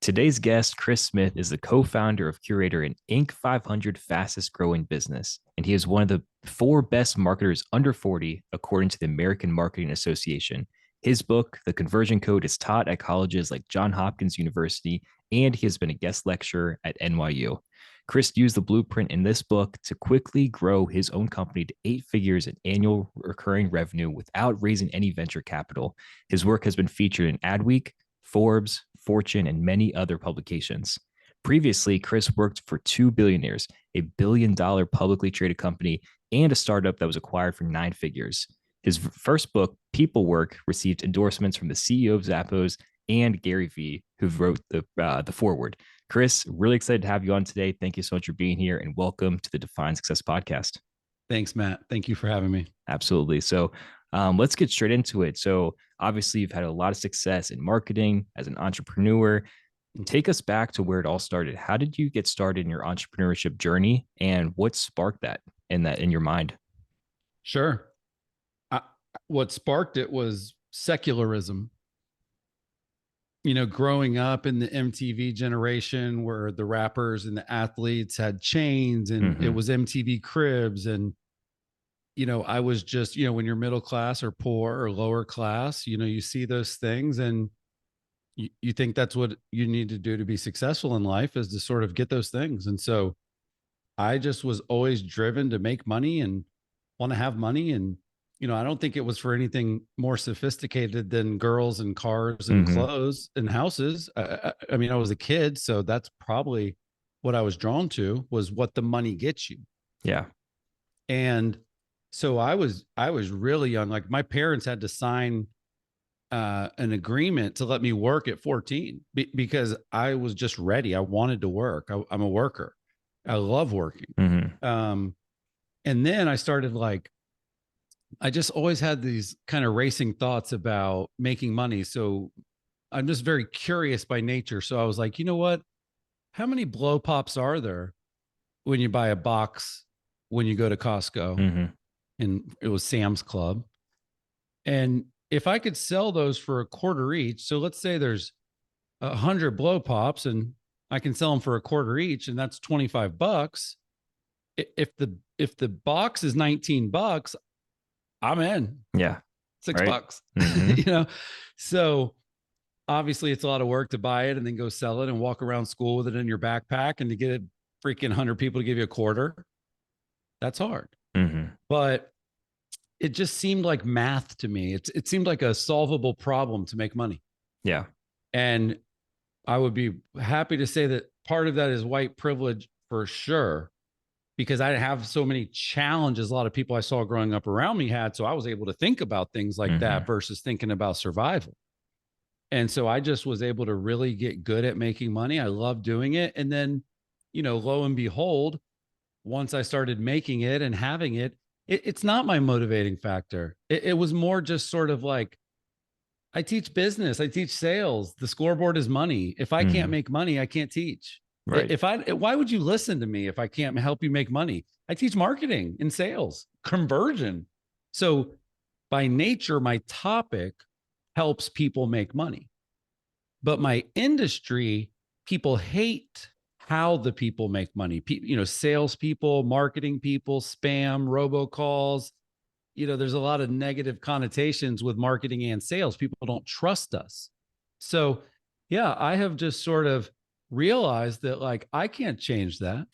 Today's guest, Chris Smith, is the co-founder of Curaytor, an Inc. 500 fastest growing business, and he is one of the four best marketers under 40, according to the American Marketing Association. His book, The Conversion Code, is taught at colleges like Johns Hopkins University, and he has been a guest lecturer at NYU. Chris used the blueprint in this book to quickly grow his own company to 8 figures in annual recurring revenue without raising any venture capital. His work has been featured in Adweek, Forbes, Fortune, and many other publications. Previously, Chris worked for two billionaires, a $1 billion publicly traded company, and a startup that was acquired for 9 figures. His first book, Peoplework, received endorsements from the CEO of Zappos and Gary Vee, who wrote the foreword. Chris, really excited to have you on today. Thank you so much for being here, and welcome to the Define Success podcast. Thanks, Matt. Thank you for having me. Absolutely. So let's get straight into it. So obviously, you've had a lot of success in marketing as an entrepreneur. Take us back to where it all started. How did you get started in your entrepreneurship journey, and what sparked that in your mind? Sure. What sparked it was secularism. You know, growing up in the MTV generation where the rappers and the athletes had chains and it was MTV Cribs. And, you know, I was just, you know, when you're middle class or poor or lower class, you know, you see those things and you think that's what you need to do to be successful in life, is to sort of get those things. And so I just was always driven to make money and want to have money. And, you know, I don't think it was for anything more sophisticated than girls and cars and clothes and houses. I mean, I was a kid, so that's probably what I was drawn to, was what the money gets you. Yeah. And so I was really young. Like, my parents had to sign an agreement to let me work at 14 because I was just ready. I wanted to work. I'm a worker. I love working. And then I started, like, I just always had these kind of racing thoughts about making money. So I'm just very curious by nature. So I was like, you know what? How many blow pops are there when you buy a box when you go to Costco? And it was Sam's Club. And if I could sell those for a quarter each, so let's say there's 100 blow pops and I can sell them for a quarter each, and that's $25. If the box is $19, I'm in. Yeah. $6, you know? So obviously it's a lot of work to buy it and then go sell it and walk around school with it in your backpack, and to get a freaking 100 people to give you a quarter. That's hard. But it just seemed like math to me. It seemed like a solvable problem to make money. Yeah. And I would be happy to say that part of that is white privilege for sure, because I have so many challenges a lot of people I saw growing up around me had. So I was able to think about things like that versus thinking about survival. And so I just was able to really get good at making money. I love doing it. And then, you know, lo and behold, once I started making it and having it, it's not my motivating factor. It was more just sort of like, I teach business, I teach sales. The scoreboard is money. If I can't make money, I can't teach. Right. Why would you listen to me if I can't help you make money? I teach marketing and sales, conversion. So by nature, my topic helps people make money, but my industry, people hate how the people make money. You know, salespeople, marketing people, spam, robocalls. You know, there's a lot of negative connotations with marketing and sales. People don't trust us. So yeah, I have just sort of realized that, like, I can't change that.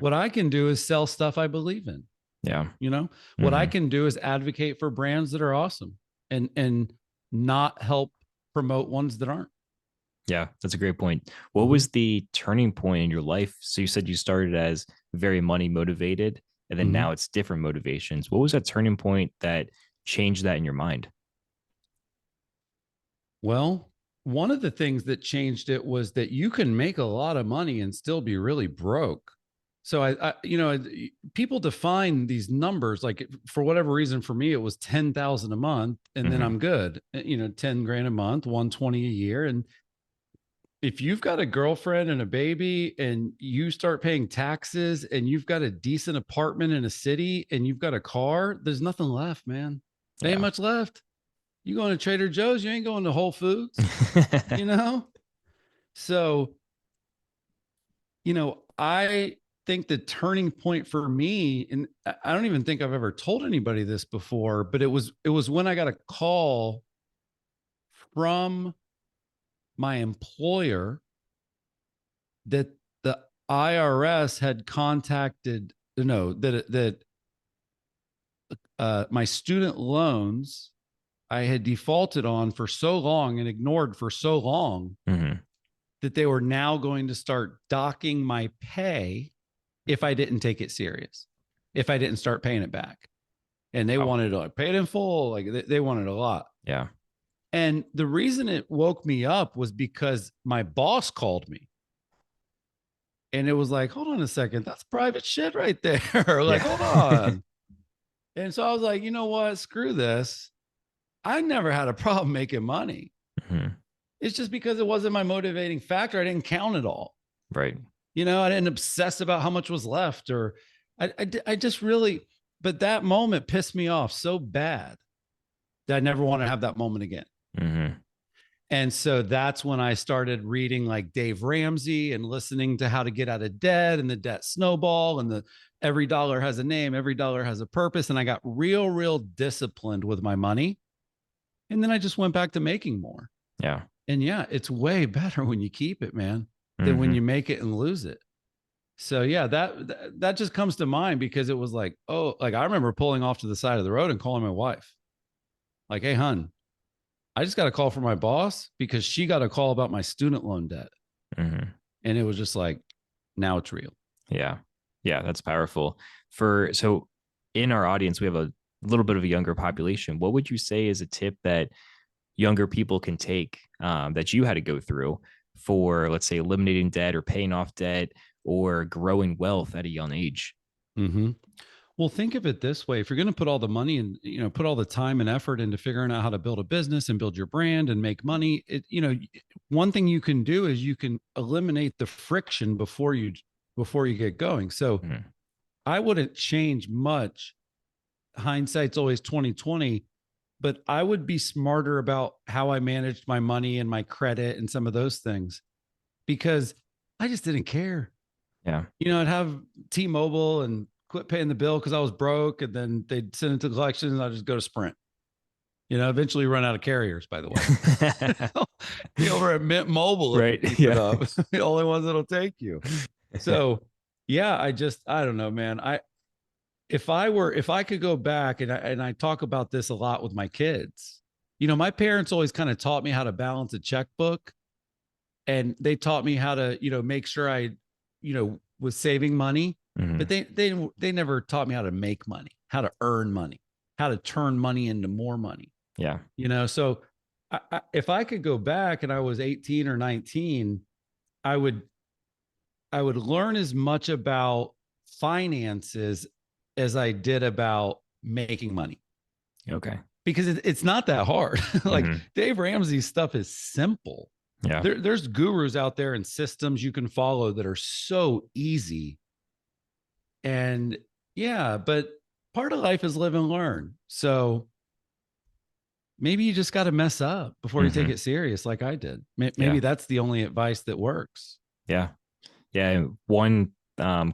What I can do is sell stuff I believe in. Yeah. You know, what I can do is advocate for brands that are awesome and not help promote ones that aren't. Yeah, that's a great point. What was the turning point in your life? So you said you started as very money motivated, and then now it's different motivations. What was that turning point that changed that in your mind? Well, one of the things that changed it was that you can make a lot of money and still be really broke. So I you know, people define these numbers, like, for whatever reason, for me, it was 10,000 a month and then I'm good. You know, 10 grand a month, 120 a year. And if you've got a girlfriend and a baby and you start paying taxes and you've got a decent apartment in a city and you've got a car, there's nothing left, man. There ain't much left. You going to Trader Joe's, you ain't going to Whole Foods, you know? So, I think the turning point for me, and I don't even think I've ever told anybody this before, but it was when I got a call from my employer that the IRS had contacted, no, that my student loans I had defaulted on for so long and ignored for so long Mm-hmm. that they were now going to start docking my pay if I didn't take it serious, if I didn't start paying it back. And they Oh, wanted to pay it in full. Like they wanted a lot. yeah. And the reason it woke me up was because my boss called me and it was like, hold on a second, that's private shit right there. Like, hold Yeah. on. And so I was like, you know what? Screw this. I never had a problem making money. Hmm. It's just because it wasn't my motivating factor. I didn't count it all. Right. I didn't obsess about how much was left, or I just really, but that moment pissed me off so bad that I never want to have that moment again. Hmm. And so that's when I started reading like Dave Ramsey and listening to How to Get Out of Debt and the Debt Snowball and the Every Dollar Has a Name, Every Dollar Has a Purpose. And I got real disciplined with my money. And then I just went back to making more. Yeah. And yeah, it's way better when you keep it, man, than when Hmm. you make it and lose it. So yeah, that just comes to mind because it was like, oh, like I remember pulling off to the side of the road and calling my wife, like, "Hey, hun, I just got a call from my boss because she got a call about my student loan debt." Hmm. And it was just like, now it's real. Yeah. Yeah. That's powerful. So in our audience, we have a little bit of a younger population. What would you say is a tip that younger people can take that you had to go through for, let's say, eliminating debt or paying off debt or growing wealth at a young age? Mm-hmm. Well, think of it this way. If you're going to put all the money and, put all the time and effort into figuring out how to build a business and build your brand and make money, one thing you can do is you can eliminate the friction before you get going. So Mm-hmm. I wouldn't change much. Hindsight's always 2020, but I would be smarter about how I managed my money and my credit and some of those things because I just didn't care. Yeah. I'd have T-Mobile and quit paying the bill because I was broke, and then they'd send it to collections, and I'd just go to Sprint. Eventually run out of carriers, by the way. Be over at Mint Mobile if you Right. keep it Yeah. up. The only ones that'll take you. So yeah, I don't know, man. If I could go back, and I talk about this a lot with my kids. My parents always kind of taught me how to balance a checkbook, and they taught me how to, make sure I, was saving money, but Hmm. they never taught me how to make money, how to earn money, how to turn money into more money. Yeah. So if I could go back and I was 18 or 19, I would learn as much about finances as I did about making money Okay. because it's not that hard. Like Hmm. Dave Ramsey's stuff is simple. Yeah. There's gurus out there and systems you can follow that are so easy. And yeah, but part of life is live and learn. So maybe you just got to mess up before you take Hmm. it serious, like I did. Yeah. Maybe that's the only advice that works. Yeah. Yeah. One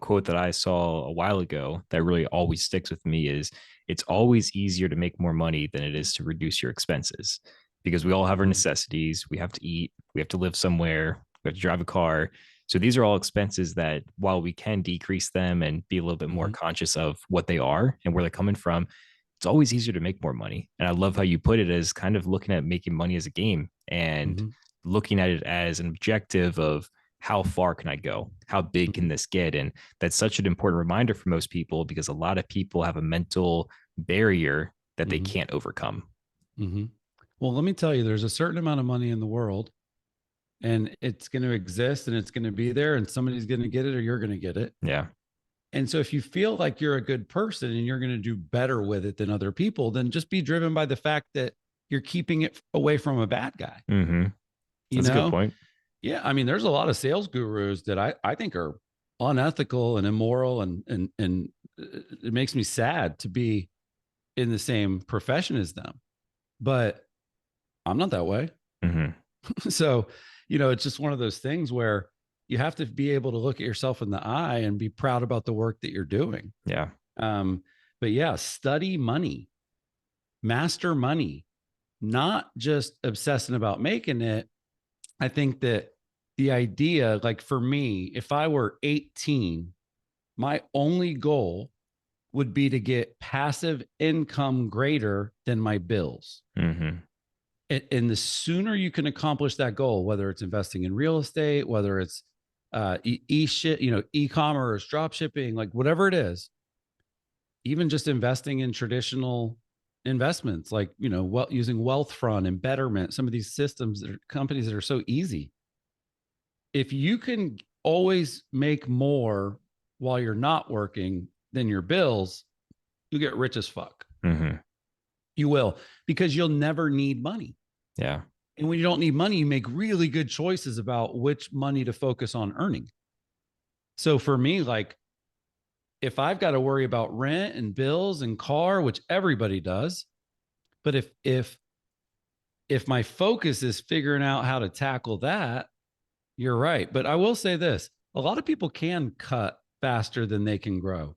quote that I saw a while ago that really always sticks with me is it's always easier to make more money than it is to reduce your expenses because we all have our Mhm. necessities. We have to eat, we have to live somewhere, we have to drive a car. So these are all expenses that while we can decrease them and be a little bit more Mhm. conscious of what they are and where they're coming from, it's always easier to make more money. And I love how you put it as kind of looking at making money as a game and Mhm. looking at it as an objective of how far can I go? How big can Mhm. this get? And that's such an important reminder for most people because a lot of people have a mental barrier that they Mhm. can't overcome. Mhm. Well, let me tell you, there's a certain amount of money in the world, and it's going to exist, and it's going to be there, and somebody's going to get it, or you're going to get it. Yeah. And so if you feel like you're a good person and you're going to do better with it than other people, then just be driven by the fact that you're keeping it away from a bad guy. Mm-hmm. You That's a good know? point. Yeah. I mean, there's a lot of sales gurus that I think are unethical and immoral, and it makes me sad to be in the same profession as them. But I'm not that way. Mm-hmm. So It's just one of those things where you have to be able to look at yourself in the eye and be proud about the work that you're doing. Yeah. But yeah, study money, master money, not just obsessing about making it. I think that the idea, like for me, if I were 18, my only goal would be to get passive income greater than my bills. Mm-hmm. And the sooner you can accomplish that goal, whether it's investing in real estate, whether it's e-commerce, drop shipping, like whatever it is, even just investing in traditional investments, like, using Wealthfront and Betterment, some of these systems that are companies that are so easy. If you can always make more while you're not working than your bills, you get rich as fuck. Mm-hmm. You will, because you'll never need money. Yeah. And when you don't need money, you make really good choices about which money to focus on earning. So for me, like, if I've got to worry about rent and bills and car, which everybody does, but if my focus is figuring out how to tackle that, you're right. But I will say this, a lot of people can cut faster than they can grow.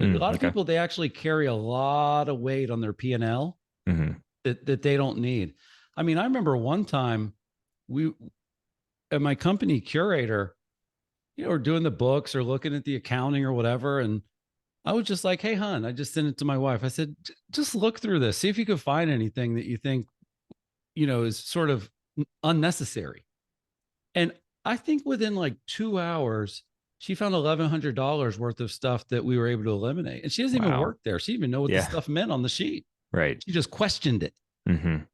A lot of Okay. people, they actually carry a lot of weight on their P&L Mm-hmm. that they don't need. I mean, I remember one time we, at my company Curaytor, we're doing the books or looking at the accounting or whatever. And I was just like, hey, hon, I just sent it to my wife. I said, just look through this, see if you could find anything that you think, is sort of unnecessary. And I think within like 2 hours, she found $1,100 worth of stuff that we were able to eliminate. And she doesn't even Wow. work there. She didn't even know what the Yeah. stuff meant on the sheet. Right. She just questioned it. Mm-hmm.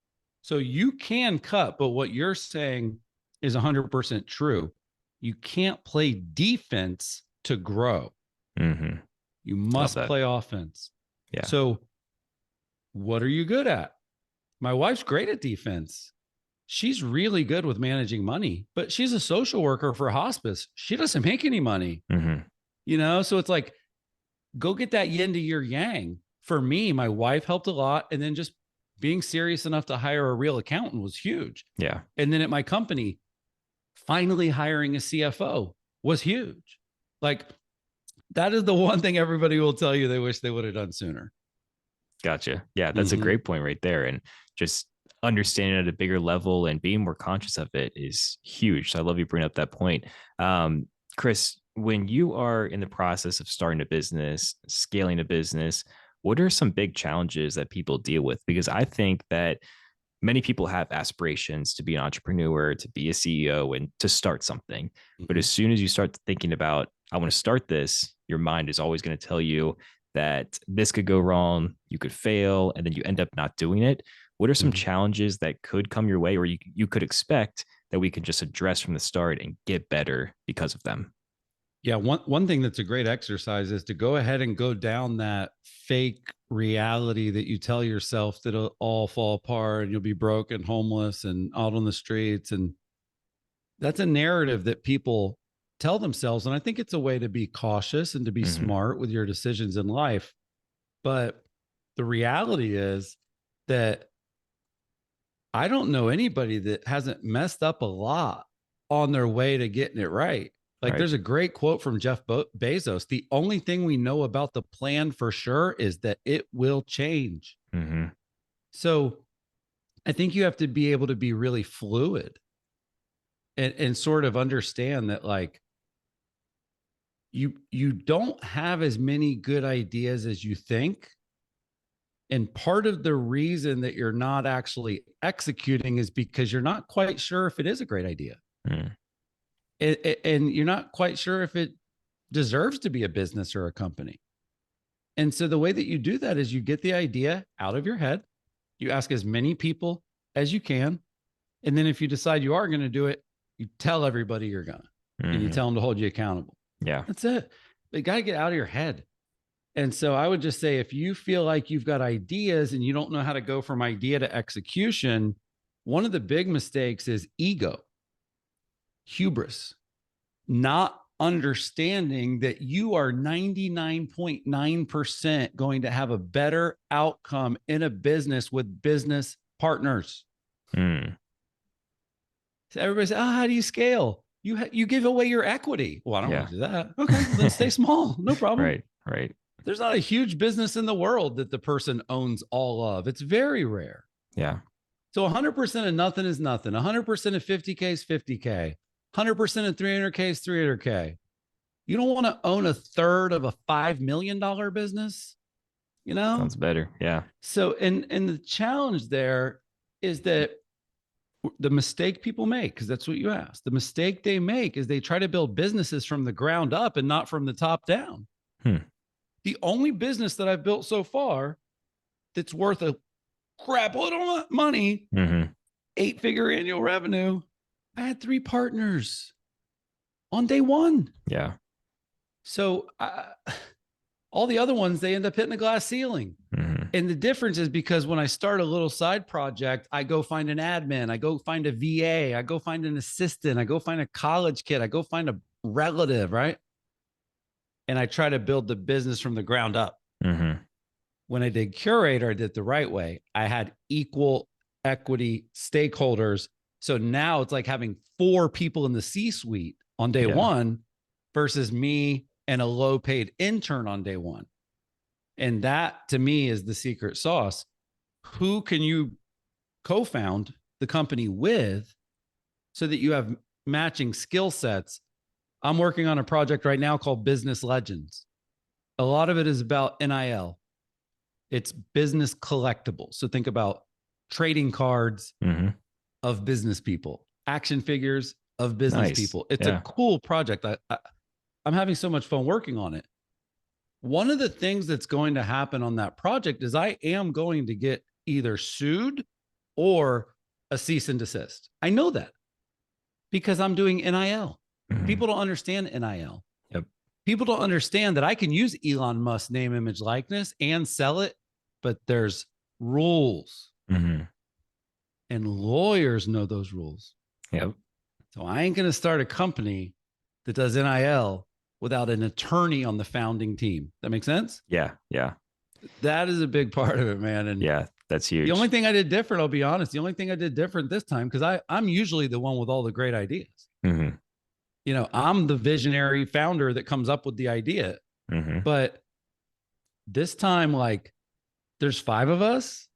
So you can cut, but what you're saying is 100% true. You can't play defense to grow. Mm-hmm. You must play offense. Yeah. So what are you good at? My wife's great at defense. She's really good with managing money, but she's a social worker for hospice. She doesn't make any money, Mm-hmm. So it's like, go get that yin to your yang. For me, my wife helped a lot. And then just being serious enough to hire a real accountant was huge. Yeah. And then at my company, finally hiring a CFO was huge. Like, that is the one thing everybody will tell you they wish they would have done sooner. Gotcha. Yeah, that's a great point right there. And just understanding at a bigger level and being more conscious of it is huge. So I love you bringing up that point. Chris, when you are in the process of starting a business, scaling a business, what are some big challenges that people deal with? Because I think that many people have aspirations to be an entrepreneur, to be a CEO, and to start something. But as soon as you start thinking about, I want to start this, your mind is always going to tell you that this could go wrong, you could fail, and then you end up not doing it. What are some challenges that could come your way or you could expect that we can just address from the start and get better because of them? Yeah, one thing that's a great exercise is to go ahead and go down that fake reality that you tell yourself that it'll all fall apart and you'll be broke and homeless and out on the streets. And that's a narrative that people tell themselves. And I think it's a way to be cautious and to be smart with your decisions in life. But the reality is that I don't know anybody that hasn't messed up a lot on their way to getting it right. Like, there's a great quote from Jeff Bezos. The only thing we know about the plan for sure is that it will change. So I think you have to be able to be really fluid and sort of understand that, like, you don't have as many good ideas as you think. And part of the reason that you're not actually executing is because you're not quite sure if it is a great idea. And you're not quite sure if it deserves to be a business or a company. And so the way that you do that is you get the idea out of your head, you ask as many people as you can. And then if you decide you are going to do it, you tell everybody you're going to, and you tell them to hold you accountable. Yeah. That's it. But you got to get out of your head. And so I would just say, if you feel like you've got ideas and you don't know how to go from idea to execution, one of the big mistakes is ego, hubris, not understanding that you are 99.9% going to have a better outcome in a business with business partners. So everybody says, oh, how do you scale? You give away your equity. Well, I don't want Yeah. to do that. Okay, well, then stay small. No problem. Right. Right. There's not a huge business in the world that the person owns all of. It's very rare. Yeah. So 100% of nothing is nothing. 100% of 50K is 50K. 100% of 300K is 300K. You don't want to own a third of a $5 million business, you know? Sounds better. Yeah. So, and the challenge there is that the mistake people make, because that's what you asked, the mistake they make is they try to build businesses from the ground up and not from the top down. The only business that I've built so far that's worth a crap load of money, 8-figure annual revenue, I had 3 partners on day one. Yeah. So all the other ones, they end up hitting a glass ceiling. And the difference is because when I start a little side project, I go find an admin, I go find a VA, I go find an assistant, I go find a college kid, I go find a relative, right? And I try to build the business from the ground up. When I did Curaytor, I did it the right way. I had equal equity stakeholders. So now it's like having 4 people in the C-suite on day one versus me and a low paid intern on day one. And that to me is the secret sauce. Who can you co-found the company with so that you have matching skill sets? I'm working on a project right now called Business Legends. A lot of it is about NIL. It's business collectibles. So think about trading cards of business people, action figures of business people. It's a cool project. I'm having so much fun working on it. One of the things that's going to happen on that project is I am going to get either sued or a cease and desist. I know that because I'm doing NIL. People don't understand NIL. People don't understand that I can use Elon Musk's name, image, likeness and sell it, but there's rules. And lawyers know those rules. So I ain't going to start a company that does NIL without an attorney on the founding team. That makes sense? Yeah. That is a big part of it, man. And yeah, that's huge. The only thing I did different, I'll be honest, the only thing I did different this time, because I'm usually the one with all the great ideas. You know, I'm the visionary founder that comes up with the idea. But this time, like, there's 5 of us,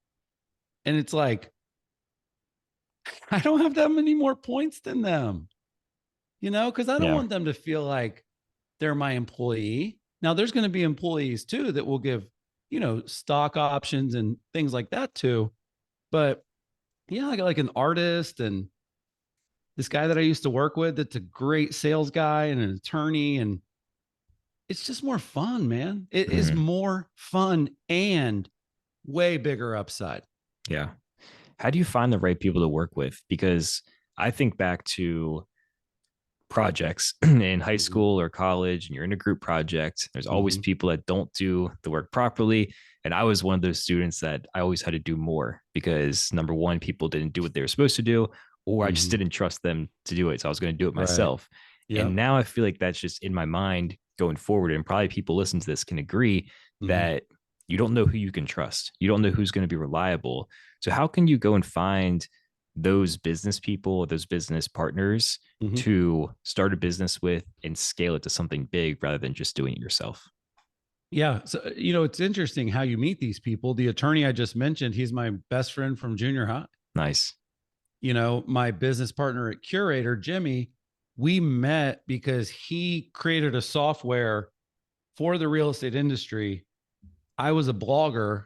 and it's like, I don't have that many more points than them, you know, because I don't want them to feel like they're my employee. Now, there's going to be employees too that will give, you know, stock options and things like that too. But yeah, I got like an artist and this guy that I used to work with that's a great sales guy and an attorney. And it's just more fun, man. It is more fun and way bigger upside. Yeah. How do you find the right people to work with? Because I think back to projects in high school or college, and you're in a group project. There's always people that don't do the work properly. And I was one of those students that I always had to do more because number one, people didn't do what they were supposed to do, or I just didn't trust them to do it. So I was going to do it myself. And now I feel like that's just in my mind going forward. And probably people listen to this can agree that you don't know who you can trust. You don't know who's going to be reliable. So how can you go and find those business people, those business partners to start a business with and scale it to something big rather than just doing it yourself? Yeah. So, you know, it's interesting how you meet these people. The attorney I just mentioned, he's my best friend from junior high. Nice. You know, my business partner at Curaytor, Jimmy, we met because he created a software for the real estate industry. I was a blogger.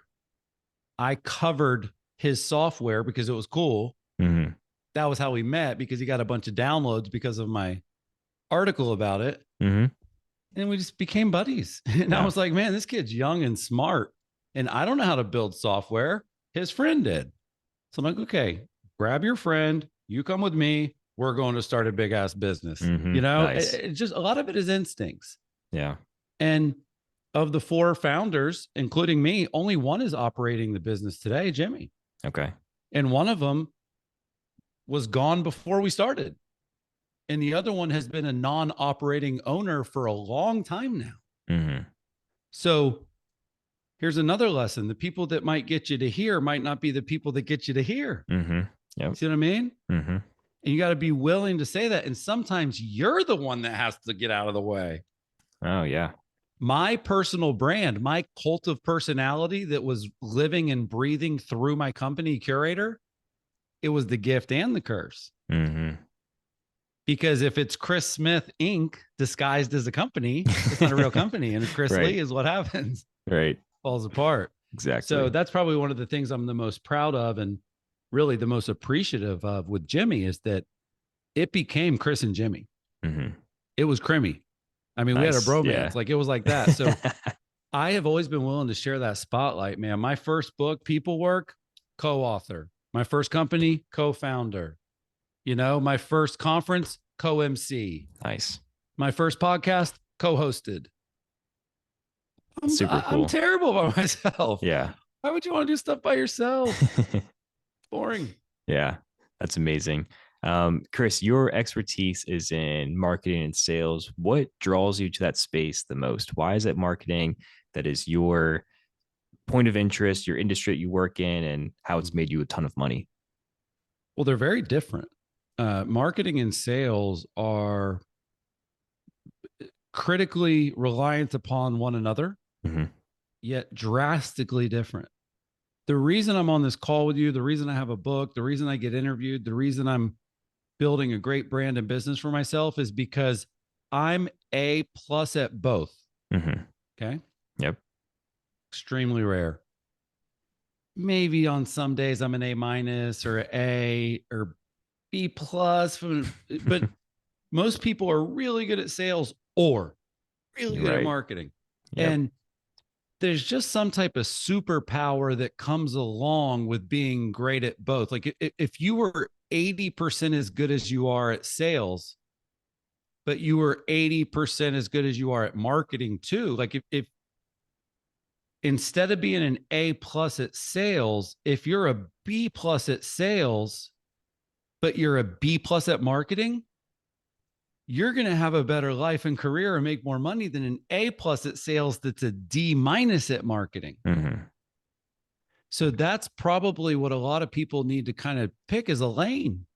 I covered his software because it was cool. That was how we met, because he got a bunch of downloads because of my article about it. And we just became buddies. And I was like, man, this kid's young and smart. And I don't know how to build software. His friend did. So I'm like, okay, grab your friend. You come with me. We're going to start a big ass business. You know, it's just a lot of it is instincts. Yeah. And of the 4 founders, including me, only one is operating the business today, Jimmy. Okay. And one of them was gone before we started. And the other one has been a non-operating owner for a long time now. So here's another lesson. The people that might get you to here might not be the people that get you to here. Yep. See what I mean? And you got to be willing to say that. And sometimes you're the one that has to get out of the way. Oh, yeah. My personal brand, my cult of personality that was living and breathing through my company, Curaytor, it was the gift and the curse. Mm-hmm. Because if it's Chris Smith Inc. disguised as a company, it's not a real company. And if Chris Right. Lee is what happens, Right. falls apart. Exactly. So that's probably one of the things I'm the most proud of and really the most appreciative of with Jimmy is that it became Chris and Jimmy. Mm-hmm. It was Crimmy. I mean, we had a Nice. bromance. Yeah. Like it was like that. So I have always been willing to share that spotlight, man. My first book, Peoplework, co-author. My first company, co-founder. You know, my first conference, co-MC. Nice. My first podcast, co-hosted. Super cool. I'm terrible by myself. Yeah. Why would you want to do stuff by yourself? Boring. Yeah, that's amazing. Chris, your expertise is in marketing and sales. What draws you to that space the most? Why is it marketing that is your point of interest, your industry that you work in, and how it's made you a ton of money? Well, they're very different. Marketing and sales are critically reliant upon one another, Mm-hmm. yet drastically different. The reason I'm on this call with you, the reason I have a book, the reason I get interviewed, the reason I'm building a great brand and business for myself is because I'm A plus at both. Mm-hmm. Okay. Yep. Extremely rare. Maybe on some days I'm an A minus or A or B plus, but most people are really good at sales or really good at marketing. Yep. And there's just some type of superpower that comes along with being great at both. Like if you were 80% as good as you are at sales, but you were 80% as good as you are at marketing too. Like if instead of being an A plus at sales, if you're a B plus at sales, but you're a B plus at marketing, you're going to have a better life and career and make more money than an A plus at sales that's a D minus at marketing. Mm-hmm. So that's probably what a lot of people need to kind of pick as a lane.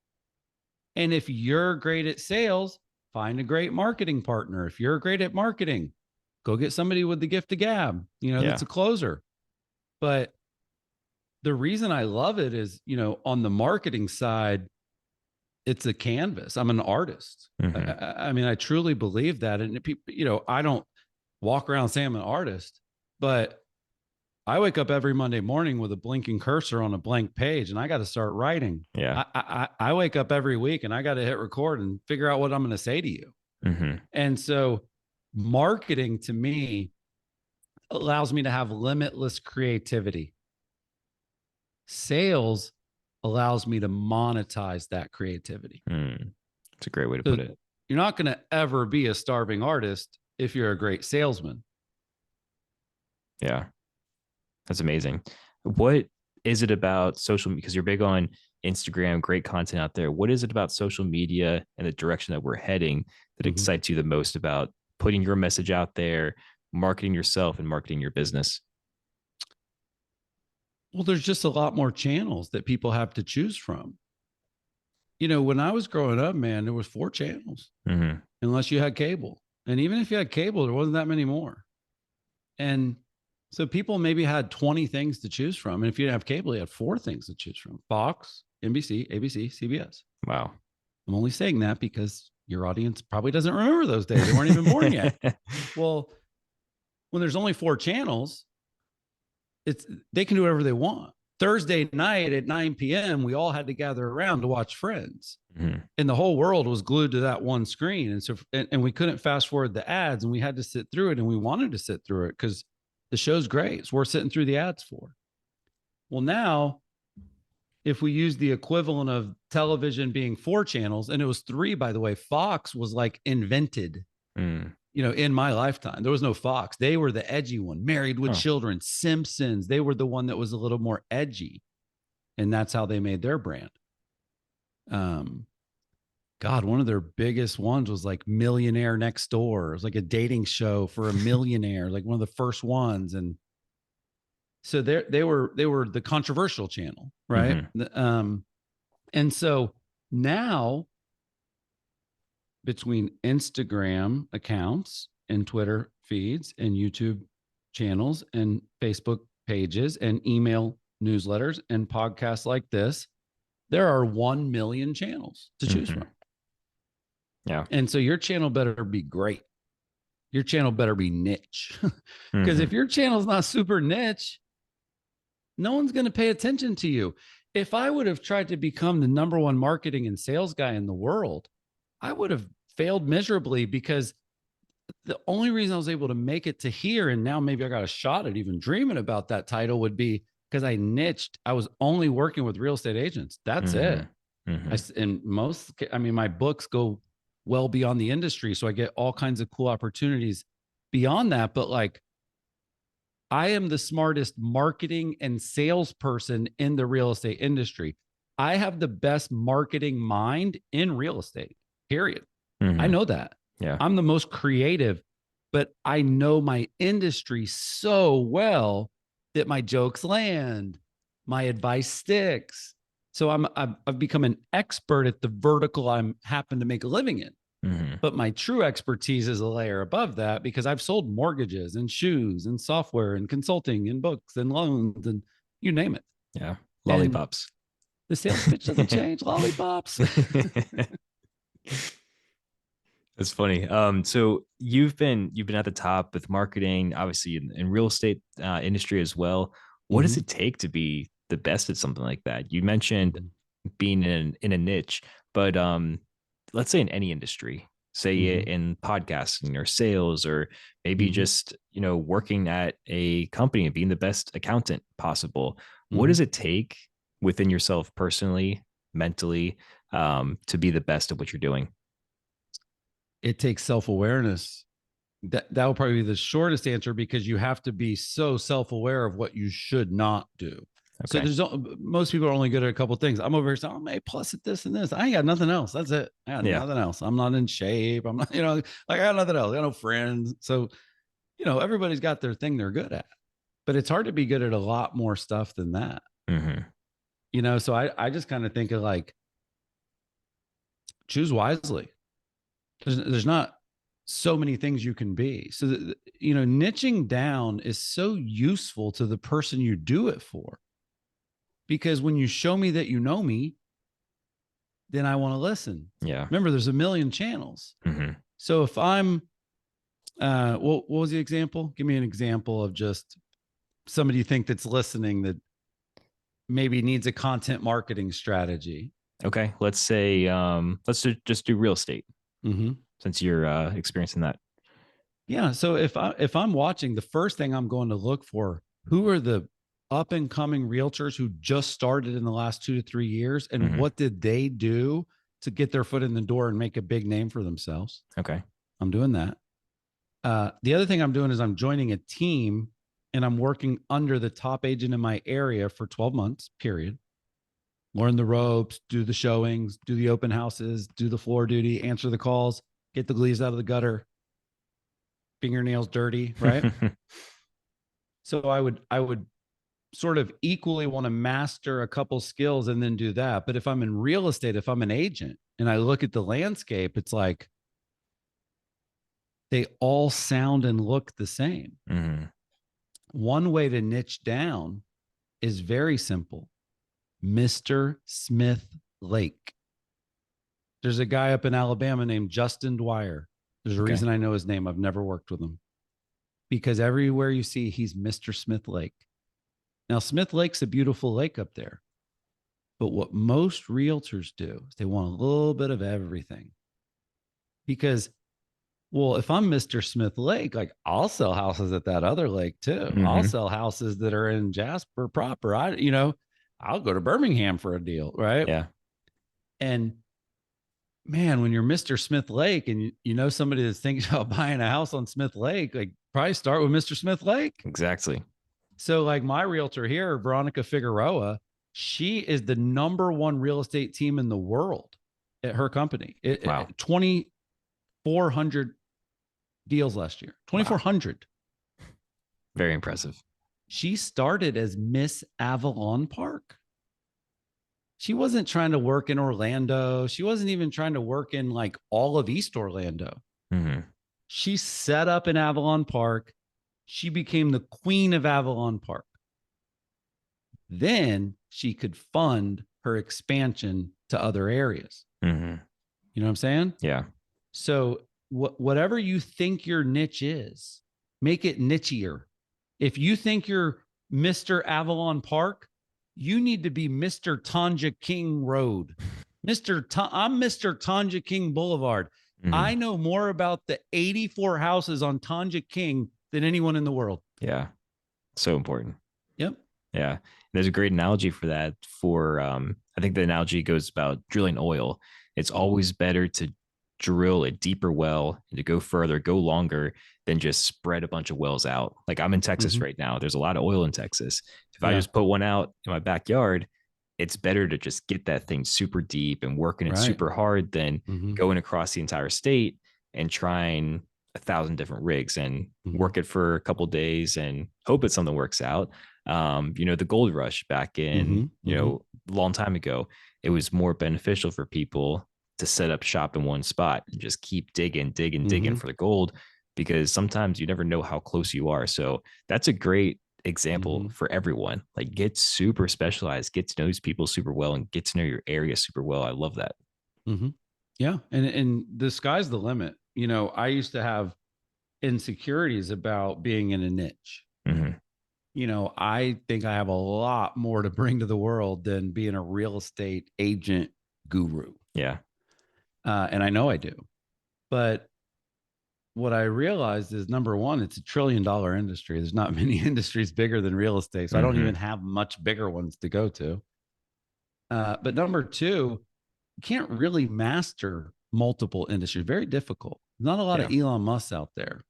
And if you're great at sales, find a great marketing partner. If you're great at marketing, go get somebody with the gift of gab, that's a closer. But the reason I love it is, on the marketing side, it's a canvas. I'm an artist. Mm-hmm. I mean, I truly believe that. And people, I don't walk around saying I'm an artist, but I wake up every Monday morning with a blinking cursor on a blank page and I got to start writing. Yeah. I wake up every week and I got to hit record and figure out what I'm going to say to you. Mm-hmm. And so marketing to me allows me to have limitless creativity. Sales allows me to monetize that creativity. That's a great way to put it. You're not going to ever be a starving artist if you're a great salesman. Yeah. That's amazing. What is it about social media? Because you're big on Instagram, great content out there. What is it about social media and the direction that we're heading that excites you the most about putting your message out there, marketing yourself and marketing your business? Well, there's just a lot more channels that people have to choose from. When I was growing up, man, there was 4 channels, unless you had cable. And even if you had cable, there wasn't that many more. And so people maybe had 20 things to choose from. And if you didn't have cable, you had 4 things to choose from: Fox, NBC, ABC, CBS. Wow. I'm only saying that because your audience probably doesn't remember those days. They weren't even born yet. Well, when there's only 4 channels, they can do whatever they want. Thursday night at 9 p.m., we all had to gather around to watch Friends. And the whole world was glued to that one screen. And so, and we couldn't fast forward the ads, and we had to sit through it, and we wanted to sit through it because the show's great. It's worth sitting through the ads for. Well, now, if we use the equivalent of television being 4 channels, and it was 3, by the way, Fox was like invented, in my lifetime. There was no Fox. They were the edgy one. Married with Children, Simpsons. They were the one that was a little more edgy. And that's how they made their brand. God, one of their biggest ones was like Millionaire Next Door. It was like a dating show for a millionaire, like one of the first ones. And so they were the controversial channel, right? And so Now, between Instagram accounts and Twitter feeds and YouTube channels and Facebook pages and email newsletters and podcasts like this, there are 1 million channels to choose from. Yeah. And so your channel better be great. Your channel better be niche. Because if your channel's not super niche, no one's going to pay attention to you. If I would have tried to become the number one marketing and sales guy in the world, I would have failed miserably, because the only reason I was able to make it to here, and now maybe I got a shot at even dreaming about that title, would be because I niched. I was only working with real estate agents. That's it. And my books go well beyond the industry. So I get all kinds of cool opportunities beyond that. But like, I am the smartest marketing and salesperson in the real estate industry. I have the best marketing mind in real estate, period. I know that. Yeah. I'm the most creative, but I know my industry so well that my jokes land, my advice sticks. So I've become an expert at the vertical I'm happen to make a living in. But my true expertise is a layer above that, because I've sold mortgages and shoes and software and consulting and books and loans and you name it. Yeah. Lollipops. And the sales pitch doesn't change. Lollipops. That's funny. So you've been at the top with marketing, obviously in real estate industry as well. What does it take to be the best at something like that? You mentioned being in a niche, but let's say in any industry, say in podcasting or sales, or maybe just working at a company and being the best accountant possible. What does it take within yourself personally, mentally, to be the best at what you're doing? It takes self-awareness. That will probably be the shortest answer, because you have to be so self-aware of what you should not do. Okay. So most people are only good at a couple of things. I'm over here saying, I'm A plus at this and this. I ain't got nothing else. That's it. I got nothing else. I'm not in shape. I'm not, like I got nothing else. I got no friends. So, everybody's got their thing they're good at, but it's hard to be good at a lot more stuff than that. So I just kind of think of like, choose wisely. There's not so many things you can be. So, niching down is so useful to the person you do it for. Because when you show me that you know me, then I want to listen. Yeah. Remember, there's a million channels. So if I'm, what was the example? Give me an example of just somebody you think that's listening that maybe needs a content marketing strategy. Okay. Let's say, just do real estate, since you're experiencing that. Yeah. So if I'm watching, the first thing I'm going to look for, who are the up and coming realtors who just started in the last 2 to 3 years, and what did they do to get their foot in the door and make a big name for themselves? Okay. I'm doing that. The other thing I'm doing is I'm joining a team, and I'm working under the top agent in my area for 12 months, period. Learn the ropes, do the showings, do the open houses, do the floor duty, answer the calls, get the leaves out of the gutter, fingernails dirty, right? So I would sort of equally want to master a couple skills and then do that. But if I'm in real estate, if I'm an agent and I look at the landscape, it's like they all sound and look the same. One way to niche down is very simple. Mr. Smith Lake. There's a guy up in Alabama named Justin Dwyer. There's a reason I know his name. I've never worked with him, because everywhere you see, he's Mr. Smith Lake. Now, Smith Lake's a beautiful lake up there, but what most realtors do is they want a little bit of everything. Because, well, if I'm Mr. Smith Lake, like, I'll sell houses at that other lake too. I'll sell houses that are in Jasper proper. I'll go to Birmingham for a deal, right? Yeah. And man, when you're Mr. Smith Lake and you know somebody that's thinking about buying a house on Smith Lake, like, probably start with Mr. Smith Lake. Exactly. So like my realtor here, Veronica Figueroa, she is the #1 real estate team in the world at her company. Wow. 2,400 deals last year. 2,400. Wow. Very impressive. She started as Miss Avalon Park. She wasn't trying to work in Orlando. She wasn't even trying to work in like all of East Orlando. Mm-hmm. She set up in Avalon Park. She became the queen of Avalon Park. Then she could fund her expansion to other areas. Mm-hmm. You know what I'm saying? Yeah. So whatever you think your niche is, make it nichier. If you think you're Mr. Avalon Park, you need to be Mr. Tanja King Road. I'm Mr. Tanja King Boulevard. Mm-hmm. I know more about the 84 houses on Tanja King than anyone in the world. Yeah. So important. Yep. Yeah. There's a great analogy for that. I think the analogy goes about drilling oil. It's always better to drill a deeper well and to go further, go longer than just spread a bunch of wells out. Like I'm in Texas right now. There's a lot of oil in Texas. If I Yeah. just put one out in my backyard, it's better to just get that thing super deep and working it super hard than going across the entire state and trying 1,000 different rigs and work it for a couple of days and hope that something works out. The gold rush back in, a long time ago, it was more beneficial for people to set up shop in one spot and just keep digging for the gold, because sometimes you never know how close you are. So that's a great example for everyone. Like get super specialized, get to know these people super well, and get to know your area super well. I love that. Yeah. And the sky's the limit. I used to have insecurities about being in a niche. I think I have a lot more to bring to the world than being a real estate agent guru. Yeah. And I know I do. But what I realized is, number one, it's $1 trillion industry. There's not many industries bigger than real estate. So I don't even have much bigger ones to go to. But number two, you can't really master multiple industries. Very difficult. Not a lot of Elon Musk out there,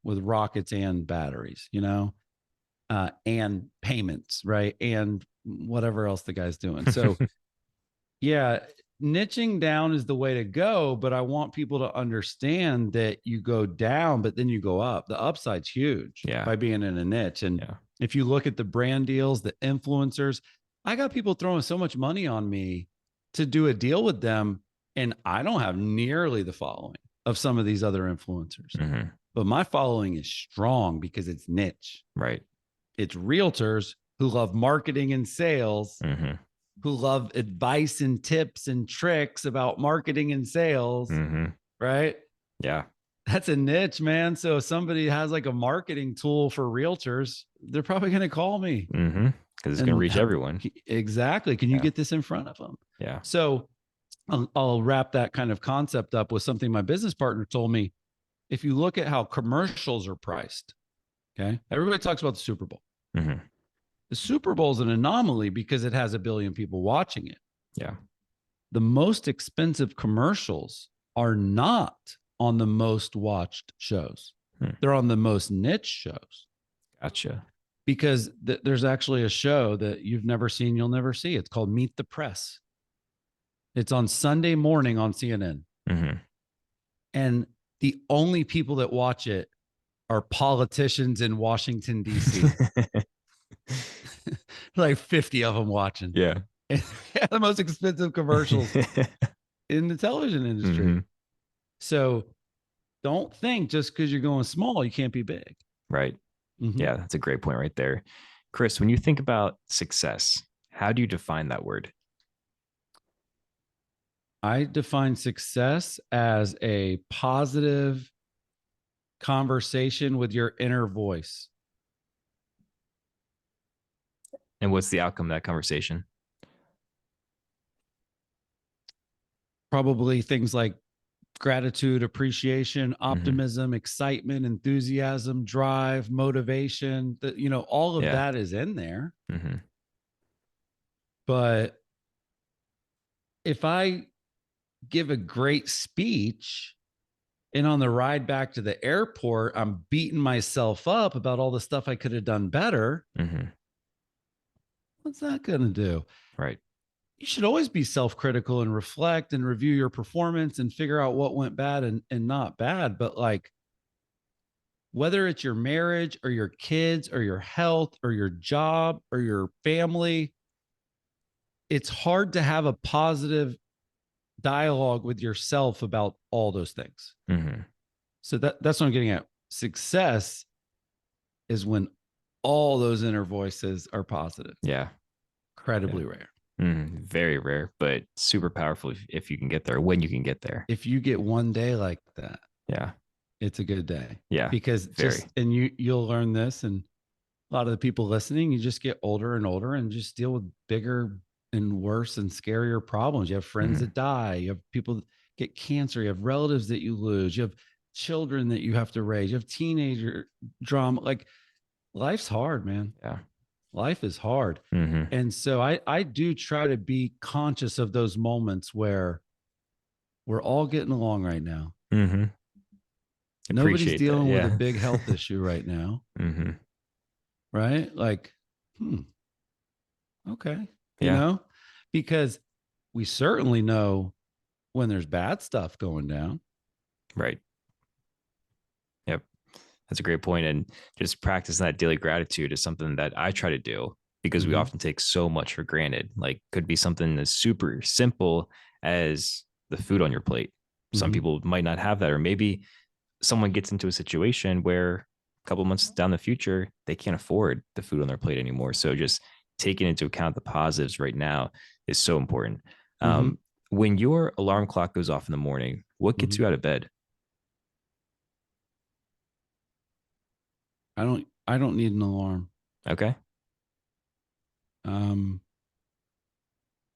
with rockets and batteries, and payments, right? And whatever else the guy's doing. So yeah, niching down is the way to go, but I want people to understand that you go down, but then you go up. The upside's huge by being in a niche. And if you look at the brand deals, the influencers, I got people throwing so much money on me to do a deal with them, and I don't have nearly the following of some of these other influencers. But my following is strong because it's niche. Right. It's realtors who love marketing and sales, who love advice and tips and tricks about marketing and sales, right? Yeah. That's a niche, man. So if somebody has like a marketing tool for realtors, they're probably going to call me. Because it's going to reach everyone. Exactly. Can you get this in front of them? Yeah. So I'll wrap that kind of concept up with something my business partner told me. If you look at how commercials are priced, okay, everybody talks about the Super Bowl. The Super Bowl is an anomaly because it has 1 billion people watching it. Yeah. The most expensive commercials are not on the most watched shows. They're on the most niche shows. Gotcha. Because there's actually a show that you've never seen, you'll never see. It's called Meet the Press. It's on Sunday morning on CNN. And the only people that watch it are politicians in Washington, D.C. Like 50 of them watching. Yeah. The most expensive commercials in the television industry. So don't think just because you're going small, you can't be big. Right. Yeah, that's a great point right there. Chris, when you think about success, how do you define that word? I define success as a positive conversation with your inner voice. And what's the outcome of that conversation? Probably things like gratitude, appreciation, optimism, excitement, enthusiasm, drive, motivation. All of that is in there. But if I give a great speech and on the ride back to the airport, I'm beating myself up about all the stuff I could have done better, what's that going to do? Right. You should always be self-critical and reflect and review your performance and figure out what went bad and not bad. But like, whether it's your marriage or your kids or your health or your job or your family, it's hard to have a positive dialogue with yourself about all those things. Mm-hmm. So that's what I'm getting at. Success is when all those inner voices are positive. Yeah. Incredibly rare. Very rare, but super powerful if you can get there, when you can get there. If you get one day like that, Yeah. it's a good day. Yeah. Because very. and you'll learn this, and a lot of the people listening, you just get older and older and just deal with bigger and worse and scarier problems. You have friends that die, you have people that get cancer, you have relatives that you lose, you have children that you have to raise, you have teenager drama. Like, life's hard, man. Yeah. Life is hard. And so I do try to be conscious of those moments where we're all getting along right now. Nobody's Appreciate that. dealing with a Yeah. big health issue right now. Right? Like, okay. You Yeah. know, because we certainly know when there's bad stuff going down. Right. Yep. That's a great point. And just practicing that daily gratitude is something that I try to do because we often take so much for granted. Like, could be something as super simple as the food on your plate. Some people might not have that, or maybe someone gets into a situation where a couple months down the future, they can't afford the food on their plate anymore. So just taking into account the positives right now is so important. When your alarm clock goes off in the morning, what gets you out of bed? I don't need an alarm. Okay. And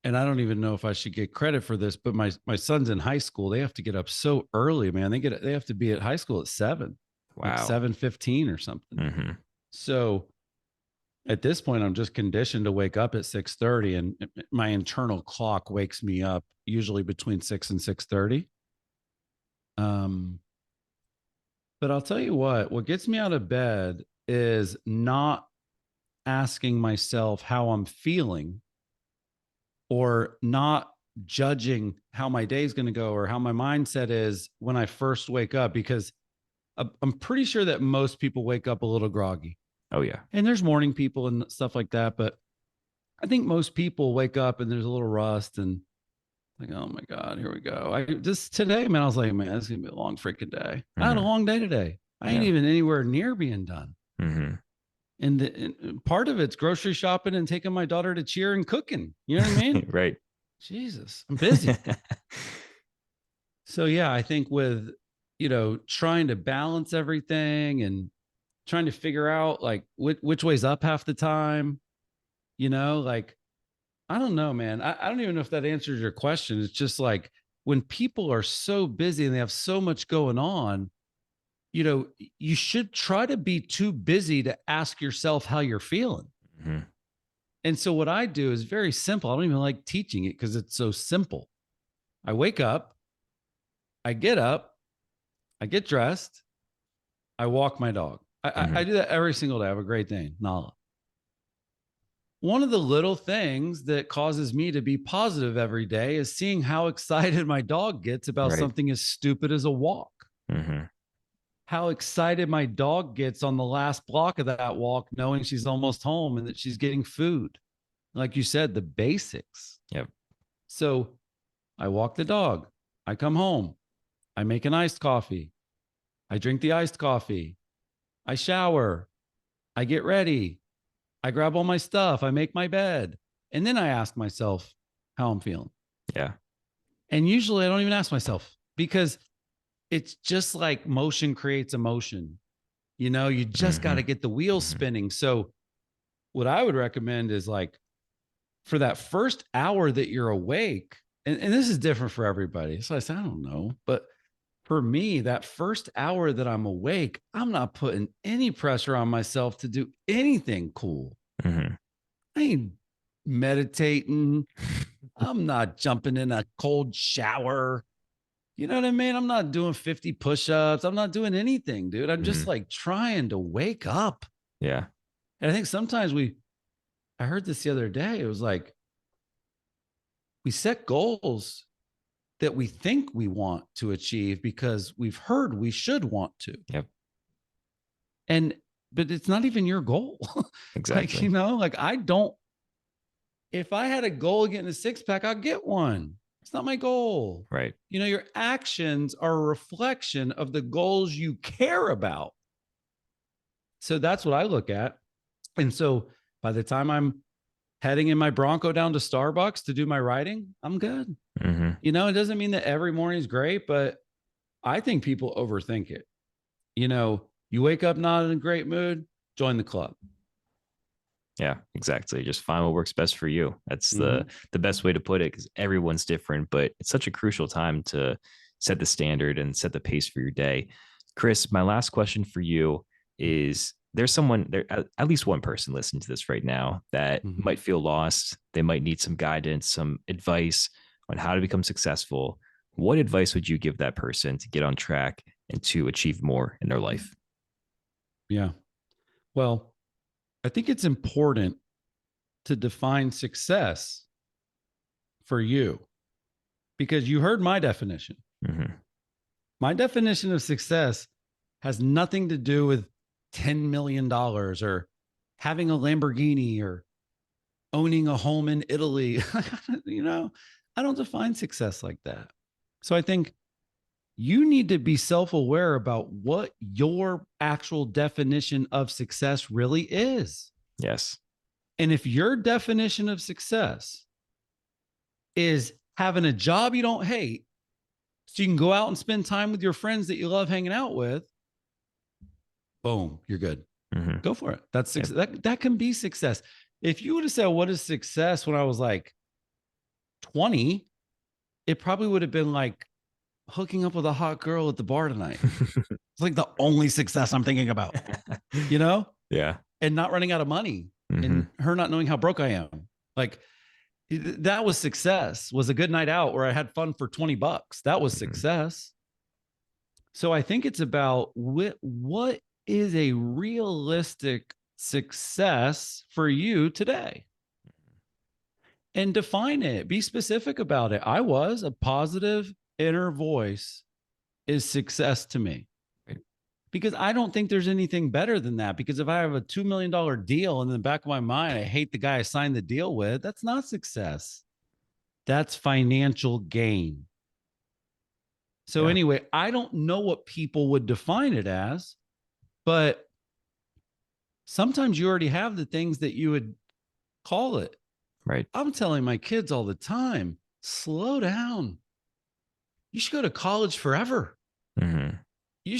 I don't even know if I should get credit for this, but my son's in high school. They have to get up so early, man. They have to be at high school at 7, like Wow. 7:15 or something. So at this point, I'm just conditioned to wake up at 6:30, and my internal clock wakes me up usually between 6 and 6:30. But I'll tell you what gets me out of bed is not asking myself how I'm feeling, or not judging how my day is going to go or how my mindset is when I first wake up, because I'm pretty sure that most people wake up a little groggy. Oh, yeah. And there's morning people and stuff like that. But I think most people wake up and there's a little rust and like, oh my God, here we go. I just today, man, I was like, man, it's going to be a long freaking day. I had a long day today. I ain't even anywhere near being done. And part of it's grocery shopping and taking my daughter to cheer and cooking. You know what I mean? Right. Jesus, I'm busy. So yeah, I think with, trying to balance everything and trying to figure out like which way's up half the time, like, I don't know, man. I don't even know if that answers your question. It's just like when people are so busy and they have so much going on, you should try to be too busy to ask yourself how you're feeling. And so what I do is very simple. I don't even like teaching it because it's so simple. I wake up, I get up, I get dressed, I walk my dog. I do that every single day. I have a Great Dane, Nala. One of the little things that causes me to be positive every day is seeing how excited my dog gets about something as stupid as a walk. How excited my dog gets on the last block of that walk, knowing she's almost home and that she's getting food. Like you said, the basics. Yep. So I walk the dog. I come home. I make an iced coffee. I drink the iced coffee. I shower. I get ready. I grab all my stuff. I make my bed. And then I ask myself how I'm feeling. Yeah. And usually I don't even ask myself, because it's just like motion creates emotion. You just got to get the wheels spinning. So what I would recommend is, like, for that first hour that you're awake, and this is different for everybody. So I said, I don't know. But for me, that first hour that I'm awake, I'm not putting any pressure on myself to do anything cool. I ain't meditating. I'm not jumping in a cold shower. You know what I mean? I'm not doing 50 push-ups. I'm not doing anything, dude. I'm just like trying to wake up. Yeah. And I think sometimes I heard this the other day. It was like, we set goals that we think we want to achieve because we've heard we should want to. Yep. But it's not even your goal. Exactly. Like, I don't If I had a goal of getting a six pack, I'll get one. It's not my goal. Right. You know, your actions are a reflection of the goals you care about. So that's what I look at. And so by the time I'm heading in my Bronco down to Starbucks to do my writing, I'm good. Mm-hmm. You know, it doesn't mean that every morning is great, but I think people overthink it. You know, you wake up not in a great mood, join the club. Yeah, exactly. Just find what works best for you. That's Mm-hmm. the best way to put it, because everyone's different, but it's such a crucial time to set the standard and set the pace for your day. Chris, my last question for you is, there's someone there, at least one person listening to this right now that Mm-hmm. might feel lost. They might need some guidance, some advice on how to become successful. What advice would you give that person to get on track and to achieve more in their life? Yeah. Well, I think it's important to define success for you because you heard my definition. Mm-hmm. My definition of success has nothing to do with $10 million or having a Lamborghini or owning a home in Italy. You know, I don't define success like that. So I think you need to be self aware about what your actual definition of success really is. Yes. And if your definition of success is having a job you don't hate, so you can go out and spend time with your friends that you love hanging out with, boom, you're good. Mm-hmm. Go for it. That's success. That can be success. If you would have said, what is success when I was like 20, it probably would have been like hooking up with a hot girl at the bar tonight. It's like the only success I'm thinking about, you know? Yeah. And not running out of money Mm-hmm. and her not knowing how broke I am. Like that was success, was a good night out where I had fun for $20. That was Mm-hmm. success. So I think it's about what is a realistic success for you today and define it. Be specific about it. I was a positive inner voice is success to me. Right. Because I don't think there's anything better than that. Because if I have a $2 million deal and in the back of my mind, I hate the guy I signed the deal with, that's not success. That's financial gain. So, Yeah. anyway, I don't know what people would define it as, but sometimes you already have the things that you would call it. Right. I'm telling my kids all the time, slow down. You should go to college forever. Mm-hmm. You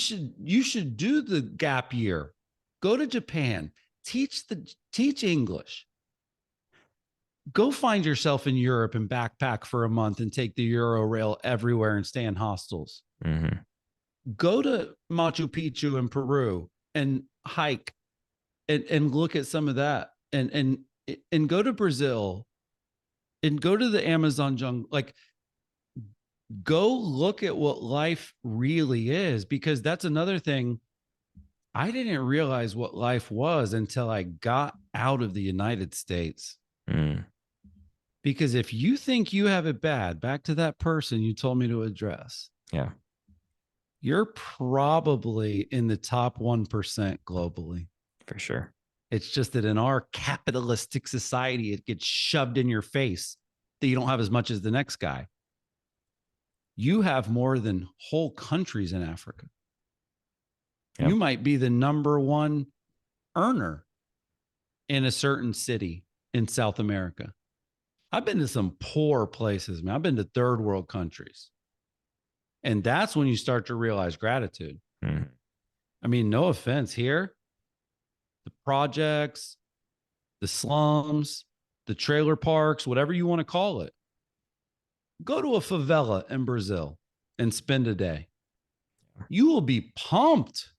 should do the gap year. Go to Japan, teach English. Go find yourself in Europe and backpack for a month and take the Euro rail everywhere and stay in hostels. Mm-hmm. Go to Machu Picchu in Peru and hike and look at some of that and go to Brazil and go to the Amazon jungle. Like go look at what life really is, because that's another thing. I didn't realize what life was until I got out of the United States. Mm. Because if you think you have it bad, back to that person you told me to address, Yeah. you're probably in the top 1% globally. For sure. It's just that in our capitalistic society, it gets shoved in your face that you don't have as much as the next guy. You have more than whole countries in Africa. Yep. You might be the number one earner in a certain city in South America. I've been to some poor places, man. I've been to third world countries. And that's when you start to realize gratitude. Mm-hmm. I mean, no offense here. The projects, the slums, the trailer parks, whatever you want to call it. Go to a favela in Brazil and spend a day. You will be pumped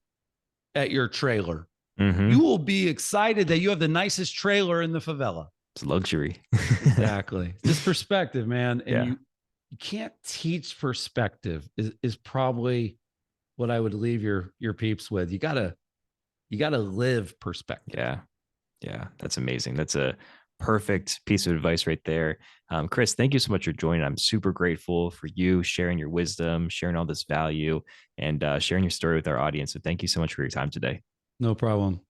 at your trailer. Mm-hmm. You will be excited that you have the nicest trailer in the favela. It's luxury. Exactly. Just perspective, man. And Yeah. you can't teach perspective is probably what I would leave your peeps with. You gotta live perspective. Yeah. Yeah. That's amazing. That's a perfect piece of advice right there. Chris, thank you so much for joining. I'm super grateful for you sharing your wisdom, sharing all this value, and sharing your story with our audience. So thank you so much for your time today. No problem.